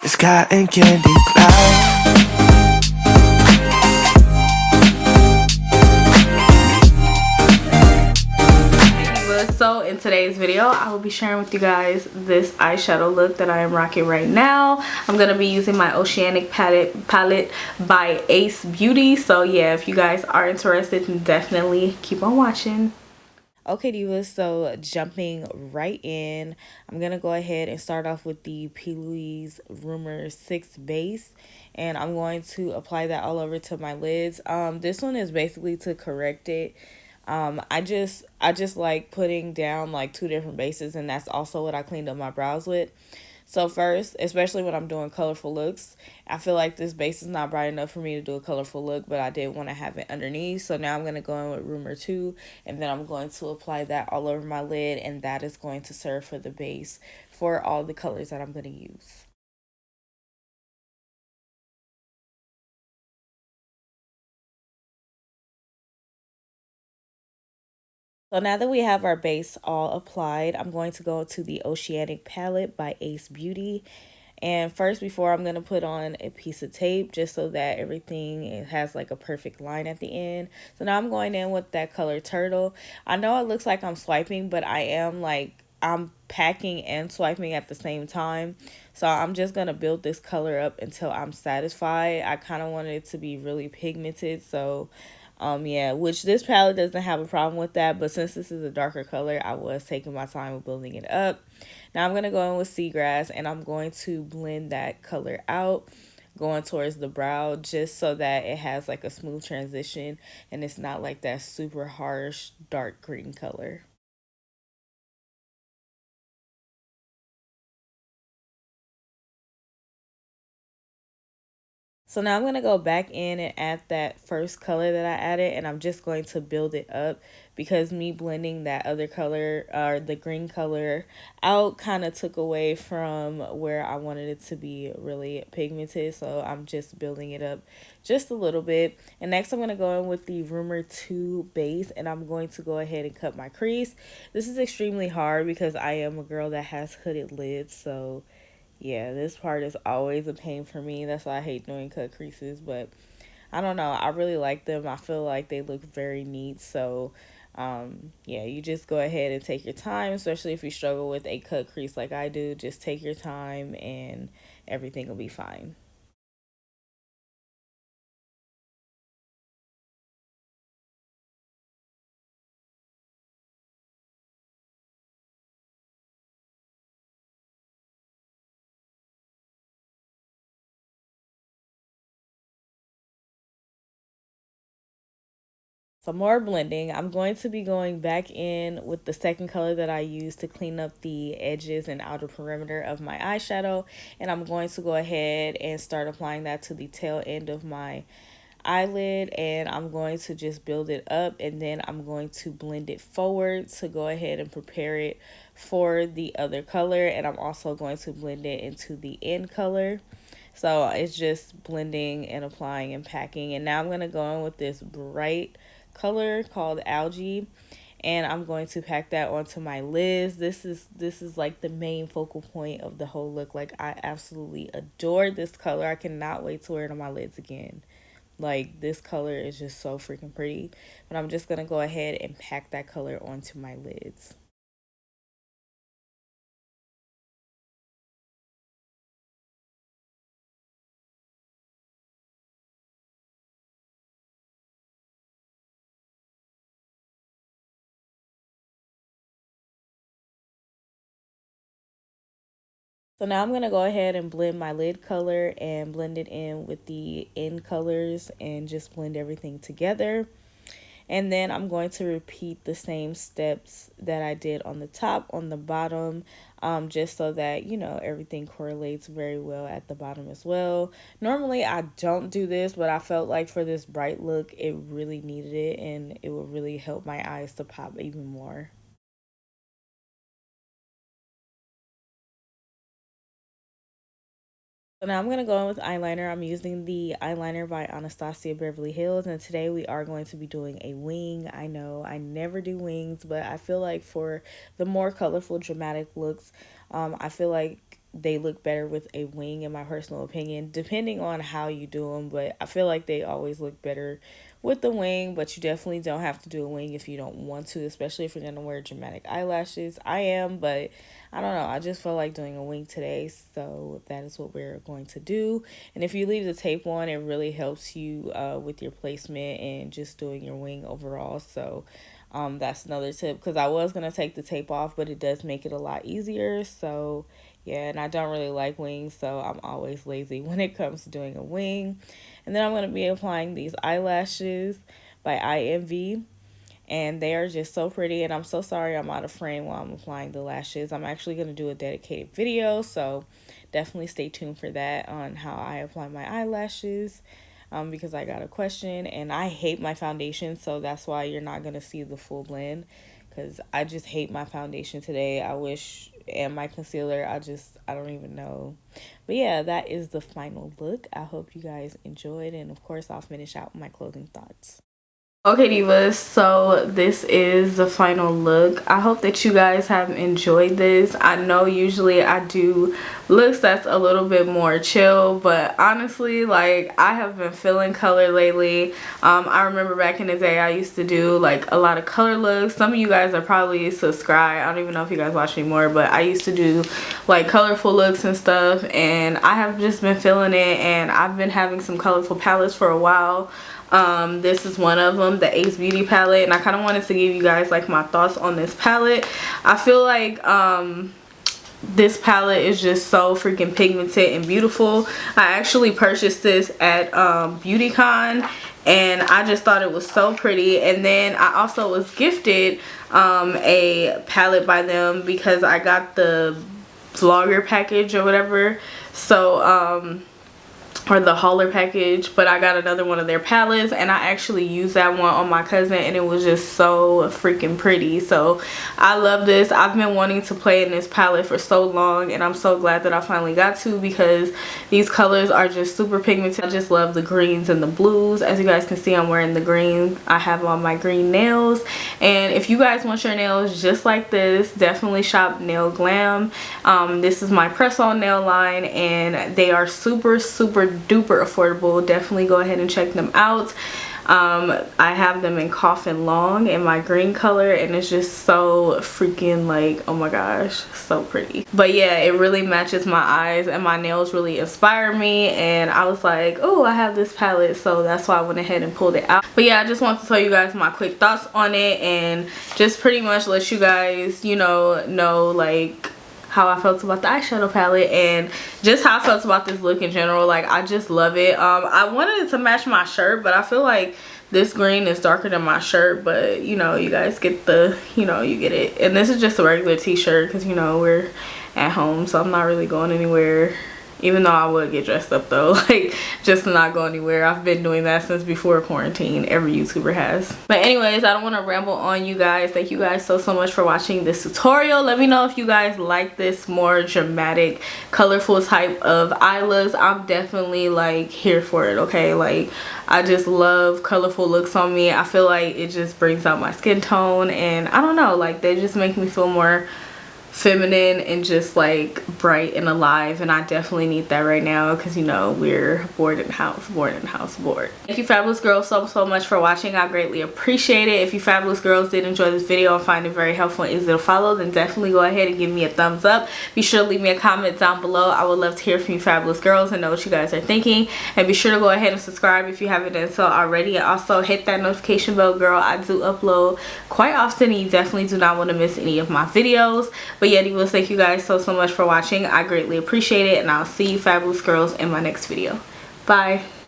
sky and candy clouds. So in today's video, I will be sharing with you guys this eyeshadow look that I am rocking right now. I'm going to be using my Oceanic palette by Ace Beauty. So yeah, if you guys are interested, then definitely keep on watching. Okay, divas, so jumping right in, I'm going to go ahead and start off with the P. Louise Rumor 6 base. And I'm going to apply that all over to my lids. This one is basically to correct it. I just like putting down like two different bases, and that's also what I cleaned up my brows with. So first, especially when I'm doing colorful looks, I feel like this base is not bright enough for me to do a colorful look, but I did want to have it underneath. So now I'm going to go in with Rumor 2, and then I'm going to apply that all over my lid, and that is going to serve for the base for all the colors that I'm going to use. So now that we have our base all applied, I'm going to go to the Oceanic palette by Ace Beauty. And first, before I'm going to put on a piece of tape just so that everything it has like a perfect line at the end. So now I'm going in with that color Turtle. I know it looks like I'm swiping, but I am like I'm packing and swiping at the same time. So I'm just going to build this color up until I'm satisfied. I kind of wanted it to be really pigmented, so yeah, which this palette doesn't have a problem with that, but since this is a darker color, I was taking my time with building it up. Now I'm going to go in with Seagrass, and I'm going to blend that color out, going towards the brow, just so that it has like a smooth transition and it's not like that super harsh dark green color. So now I'm going to go back in and add that first color that I added, and I'm just going to build it up because me blending that other color or the green color out kind of took away from where I wanted it to be really pigmented. So I'm just building it up just a little bit. And next I'm going to go in with the Rumor 2 base, and I'm going to go ahead and cut my crease. This is extremely hard because I am a girl that has hooded lids, so yeah, this part is always a pain for me. That's why I hate doing cut creases, but I don't know. I really like them. I feel like they look very neat. So, yeah, you just go ahead and take your time, especially if you struggle with a cut crease like I do. Just take your time and everything will be fine. Some more blending. I'm going to be going back in with the second color that I used to clean up the edges and outer perimeter of my eyeshadow. And I'm going to go ahead and start applying that to the tail end of my eyelid, and I'm going to just build it up, and then I'm going to blend it forward to go ahead and prepare it for the other color. And I'm also going to blend it into the end color. So it's just blending and applying and packing. And now I'm going to go in with this bright color called Algae, and I'm going to pack that onto my lids. This is like the main focal point of the whole look. Like, I absolutely adore this color. I cannot wait to wear it on my lids again. Like, this color is just so freaking pretty. But I'm just going to go ahead and pack that color onto my lids. So now I'm going to go ahead and blend my lid color and blend it in with the end colors and just blend everything together. And then I'm going to repeat the same steps that I did on the top, on the bottom, just so that, you know, everything correlates very well at the bottom as well. Normally I don't do this, but I felt like for this bright look, it really needed it, and it would really help my eyes to pop even more. So now I'm going to go in with eyeliner. I'm using the eyeliner by Anastasia Beverly Hills, and today we are going to be doing a wing. I know I never do wings, but I feel like for the more colorful, dramatic looks, I feel like they look better with a wing, in my personal opinion, depending on how you do them. But I feel like they always look better with the wing, but you definitely don't have to do a wing if you don't want to, especially if you're going to wear dramatic eyelashes. I am, but I don't know. I just felt like doing a wing today, so that is what we're going to do. And if you leave the tape on, it really helps you with your placement and just doing your wing overall. So that's another tip, because I was going to take the tape off, but it does make it a lot easier. So yeah, and I don't really like wings, so I'm always lazy when it comes to doing a wing. And then I'm going to be applying these eyelashes by IMV, and they are just so pretty. And I'm so sorry I'm out of frame while I'm applying the lashes. I'm actually going to do a dedicated video, so definitely stay tuned for that on how I apply my eyelashes, because I got a question. And I hate my foundation, so that's why you're not going to see the full blend, because I just hate my foundation today. I wish, and my concealer, I don't even know. But yeah, that is the final look. I hope you guys enjoyed, and of course I'll finish out my closing thoughts. Okay, divas, so this is the final look. I hope that you guys have enjoyed this. I know usually I do looks that's a little bit more chill, but honestly, like, I have been feeling color lately. I remember back in the day I used to do like a lot of color looks. Some of you guys are probably subscribed. I don't even know if you guys watch anymore, but I used to do like colorful looks and stuff, and I have just been feeling it, and I've been having some colorful palettes for a while. This is one of them, the Ace Beauty palette, and I kind of wanted to give you guys like my thoughts on this palette. I feel like this palette is just so freaking pigmented and beautiful. I actually purchased this at BeautyCon, and I just thought it was so pretty. And then I also was gifted a palette by them because I got the vlogger package or whatever, so or the hauler package, but I got another one of their palettes, and I actually used that one on my cousin, and it was just so freaking pretty. So I love this. I've been wanting to play in this palette for so long, and I'm so glad that I finally got to, because these colors are just super pigmented. I just love the greens and the blues. As you guys can see, I'm wearing the green. I have on my green nails, and if you guys want your nails just like this, definitely shop Nail Glam. This is my press-on nail line, and they are super duper affordable. Definitely go ahead and check them out. I have them in Coffin Long in my green color, and it's just so freaking, like, oh my gosh, so pretty. But yeah, it really matches my eyes, and my nails really inspire me, and I was like, oh, I have this palette, so that's why I went ahead and pulled it out. But yeah, I just want to tell you guys my quick thoughts on it, and just pretty much let you guys, you know like how I felt about the eyeshadow palette, and just how I felt about this look in general. Like, I just love it. I wanted it to match my shirt, but I feel like this green is darker than my shirt, but you know, you guys get the, you get it. And this is just a regular t-shirt, because we're at home, so I'm not really going anywhere. Even though I would get dressed up though, like, just to not go anywhere. I've been doing that since before quarantine. Every YouTuber has. But anyways, I don't want to ramble on, you guys. Thank you guys so much for watching this tutorial. Let me know if you guys like this more dramatic, colorful type of eye looks. I'm definitely like here for it, okay? Like, I just love colorful looks on me. I feel like it just brings out my skin tone, and I don't know, like, they just make me feel more feminine and just like bright and alive, and I definitely need that right now, because we're bored in the house. Thank you fabulous girls so much for watching. I greatly appreciate it. If you fabulous girls did enjoy this video and find it very helpful and easy to follow, then definitely go ahead and give me a thumbs up. Be sure to leave me a comment down below. I would love to hear from you fabulous girls and know what you guys are thinking, and be sure to go ahead and subscribe if you haven't done so already, and also hit that notification bell, girl. I do upload quite often, and you definitely do not want to miss any of my videos. But yeah, divas, thank you guys so much for watching. I greatly appreciate it, and I'll see you fabulous girls in my next video. Bye.